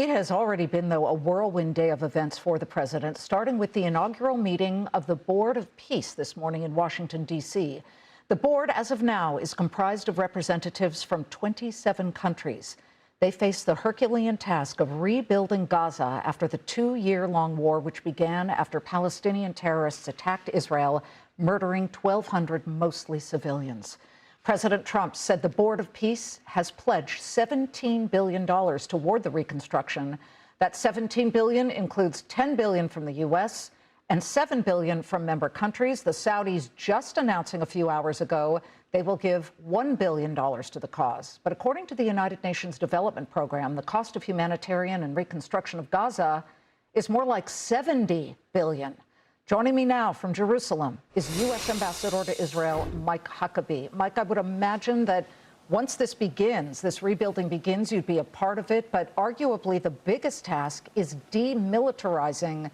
It has already been, though, a whirlwind day of events for the president, starting with the inaugural meeting of the Board of Peace this morning in Washington, D.C. The board, as of now, is comprised of representatives from 27 countries. They face the Herculean task of rebuilding Gaza after the 2-year-long war, which began after Palestinian terrorists attacked Israel, murdering 1,200 mostly civilians. President Trump said the Board of Peace has pledged $17 billion toward the reconstruction. That $17 billion includes $10 billion from the U.S. and $7 billion from member countries. The Saudis just announcing a few hours ago they will give $1 billion to the cause. But according to the United Nations Development Program, the cost of humanitarian and reconstruction of Gaza is more like $70 billion. Joining me now from Jerusalem is U.S. Ambassador to Israel, Mike Huckabee. Mike, I would imagine that once this begins, this rebuilding begins, you'd be a part of it. But arguably the biggest task is demilitarizing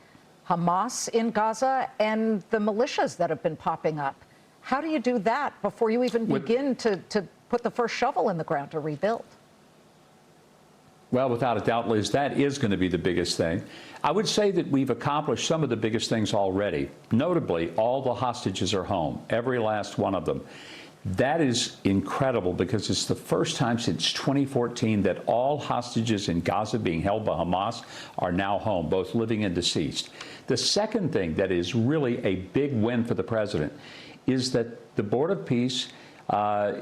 Hamas in Gaza and the militias that have been popping up. How do you do that before you even begin to put the first shovel in the ground to rebuild? Well, without a doubt, Liz, that is going to be the biggest thing. I would say that we've accomplished some of the biggest things already. Notably, all the hostages are home, every last one of them. That is incredible because it's the first time since 2014 that all hostages in Gaza being held by Hamas are now home, both living and deceased. The second thing that is really a big win for the president is that the Board of Peace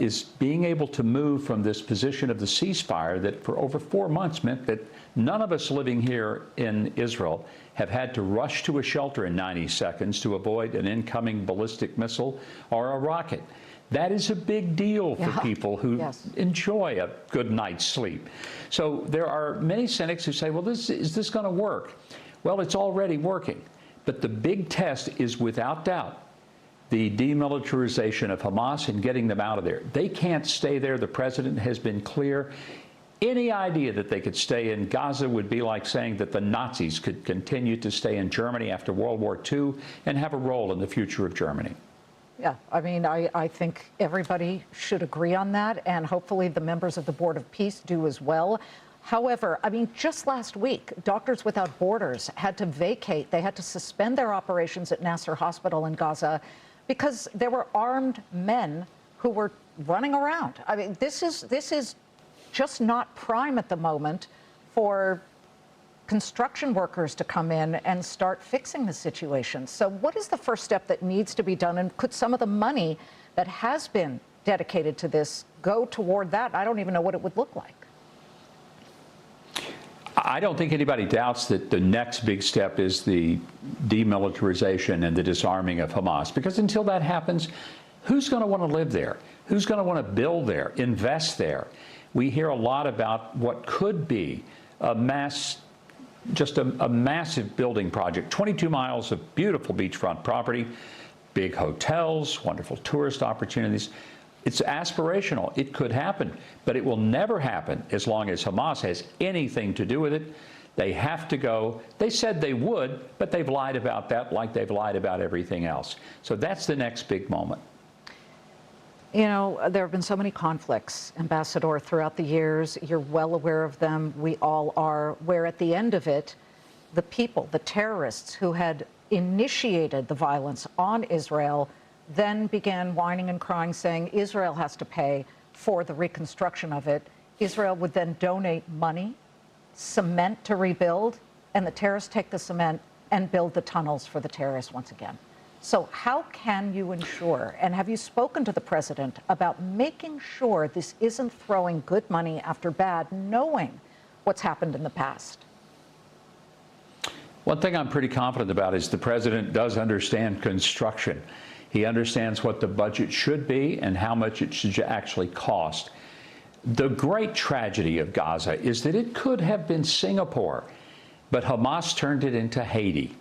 is being able to move from this position of the ceasefire that for over 4 months meant that none of us living here in Israel have had to rush to a shelter in 90 seconds to avoid an incoming ballistic missile or a rocket. That is a big deal for people who enjoy a good night's sleep. So there are many cynics who say, well, is this going to work? Well, it's already working. But the big test is, without doubt, the demilitarization of Hamas and getting them out of there. They can't stay there. The president has been clear. Any idea that they could stay in Gaza would be like saying that the Nazis could continue to stay in Germany after World War II and have a role in the future of Germany. Yeah, I mean, I think everybody should agree on that, and hopefully the members of the Board of Peace do as well. However, I mean, just last week, Doctors Without Borders had to vacate. They had to suspend their operations at Nasser Hospital in Gaza because there were armed men who were running around. I mean, this is just not prime at the moment for construction workers to come in and start fixing the situation. So what is the first step that needs to be done? And could some of the money that has been dedicated to this go toward that? I don't even know what it would look like. I don't think anybody doubts that the next big step is the demilitarization and the disarming of Hamas, because until that happens, who's going to want to live there? Who's going to want to build there, invest there? We hear a lot about what could be a massive building project, 22 miles of beautiful beachfront property, big hotels, wonderful tourist opportunities. It's aspirational. It could happen, but it will never happen as long as Hamas has anything to do with it. They have to go. They said they would, but they've lied about that like they've lied about everything else. So that's the next big moment. You know, there have been so many conflicts, Ambassador, throughout the years. You're well aware of them. We all are, where at the end of it, the people, the terrorists who had initiated the violence on Israel then began whining and crying, saying Israel has to pay for the reconstruction of it. Israel would then donate money, cement to rebuild, and the terrorists take the cement and build the tunnels for the terrorists once again. So how can you ensure, and have you spoken to the president about making sure this isn't throwing good money after bad, knowing what's happened in the past? One thing I'm pretty confident about is the president does understand construction. He understands what the budget should be and how much it should actually cost. The great tragedy of Gaza is that it could have been Singapore, but Hamas turned it into Haiti.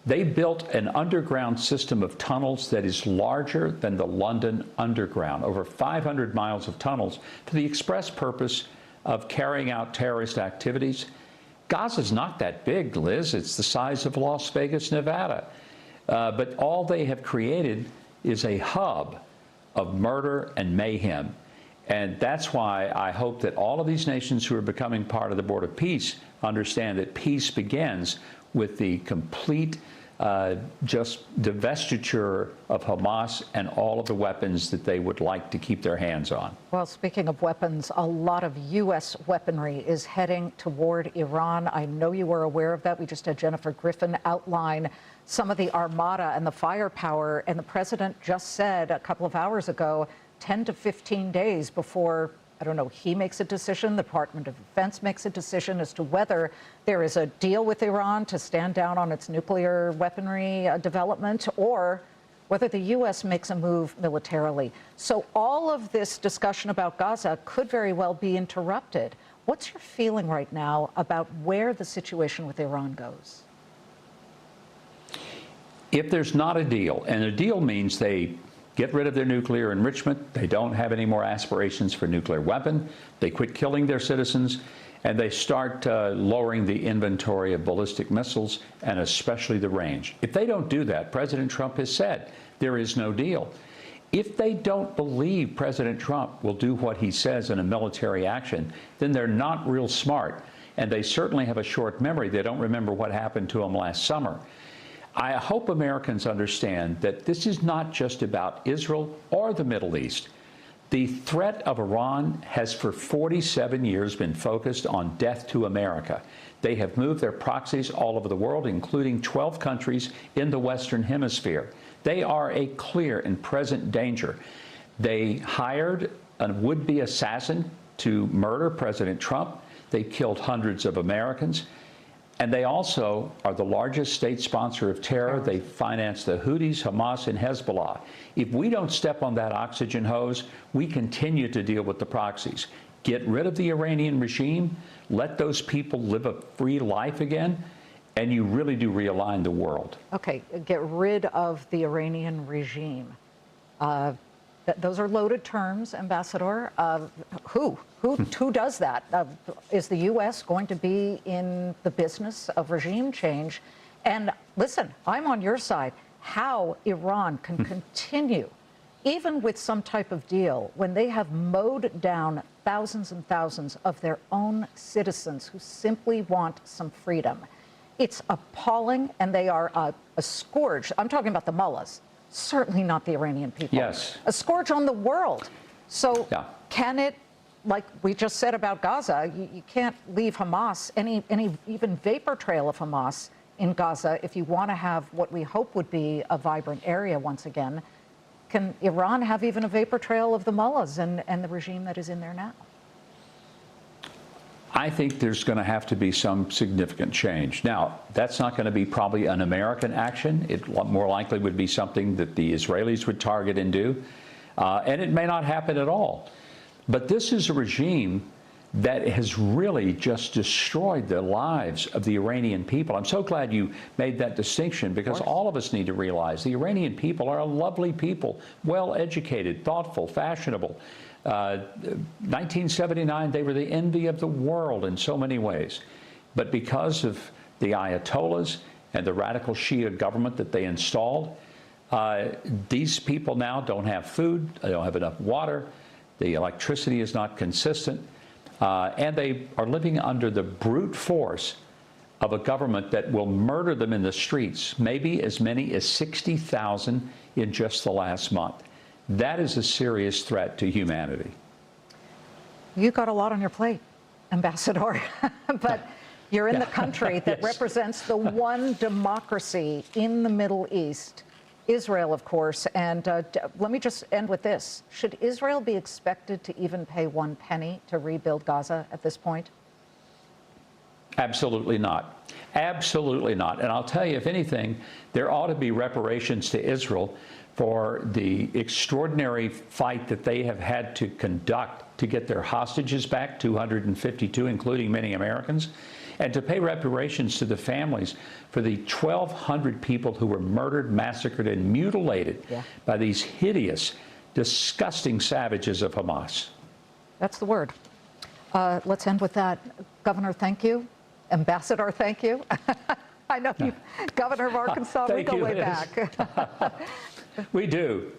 They built an underground system of tunnels that is larger than the London Underground, over 500 miles of tunnels, for the express purpose of carrying out terrorist activities. Gaza's not that big, Liz. It's the size of Las Vegas, Nevada. But all they have created is a hub of murder and mayhem. And that's why I hope that all of these nations who are becoming part of the Board of Peace understand that peace begins with the complete just divestiture of Hamas and all of the weapons that they would like to keep their hands on. Well, speaking of weapons, a lot of U.S. weaponry is heading toward Iran. I know you were aware of that. We just had Jennifer Griffin outline some of the armada and the firepower, and the president just said a couple of hours ago, 10 to 15 days before, I don't know, he makes a decision, the Department of Defense makes a decision as to whether there is a deal with Iran to stand down on its nuclear weaponry development, or whether the U.S. makes a move militarily. So all of this discussion about Gaza could very well be interrupted. What's your feeling right now about where the situation with Iran goes? If there's not a deal, and a deal means they get rid of their nuclear enrichment, they don't have any more aspirations for nuclear weapon, they quit killing their citizens, and they start lowering the inventory of ballistic missiles, and especially the range. If they don't do that, President Trump has said there is no deal. If they don't believe President Trump will do what he says in a military action, then they're not real smart, and they certainly have a short memory. They don't remember what happened to them last summer. I hope Americans understand that this is not just about Israel or the Middle East. The threat of Iran has for 47 years been focused on death to America. They have moved their proxies all over the world, including 12 countries in the Western Hemisphere. They are a clear and present danger. They hired a would-be assassin to murder President Trump. They killed hundreds of Americans. And they also are the largest state sponsor of terror. They finance the Houthis, Hamas, and Hezbollah. If we don't step on that oxygen hose, we continue to deal with the proxies. Get rid of the Iranian regime, let those people live a free life again, and you really do realign the world. Okay, get rid of the Iranian regime. Those are loaded terms, Ambassador. Who does that? Is the U.S. going to be in the business of regime change? And listen, I'm on your side. How Iran can continue, even with some type of deal, when they have mowed down thousands and thousands of their own citizens who simply want some freedom. It's appalling, and they are a scourge. I'm talking about the mullahs. Certainly not the Iranian people. Yes. A scourge on the world. So yeah. Can it, like we just said about Gaza, you can't leave Hamas, any even vapor trail of Hamas in Gaza if you want to have what we hope would be a vibrant area once again. Can Iran have even a vapor trail of the mullahs and the regime that is in there now? I think there's going to have to be some significant change. Now, that's not going to be probably an American action. It more likely would be something that the Israelis would target and do. And it may not happen at all. But this is a regime that has really just destroyed the lives of the Iranian people. I'm so glad you made that distinction, because all of us need to realize the Iranian people are a lovely people, well-educated, thoughtful, fashionable. 1979, they were the envy of the world in so many ways. But because of the Ayatollahs and the radical Shia government that they installed, these people now don't have food, they don't have enough water, the electricity is not consistent, and they are living under the brute force of a government that will murder them in the streets, maybe as many as 60,000 in just the last month. That is a serious threat to humanity. You got a lot on your plate, Ambassador, but you're in the country that represents the one democracy in the Middle East, Israel, of course. And let me just end with this. Should Israel be expected to even pay one penny to rebuild Gaza at this point? Absolutely not. Absolutely not. And I'll tell you, if anything, there ought to be reparations to Israel for the extraordinary fight that they have had to conduct to get their hostages back, 252, including many Americans, and to pay reparations to the families for the 1,200 people who were murdered, massacred, and mutilated by these hideous, disgusting savages of Hamas. That's the word. Let's end with that. Governor, thank you. Ambassador, thank you. I know you, Governor of Arkansas, we go way back. We do.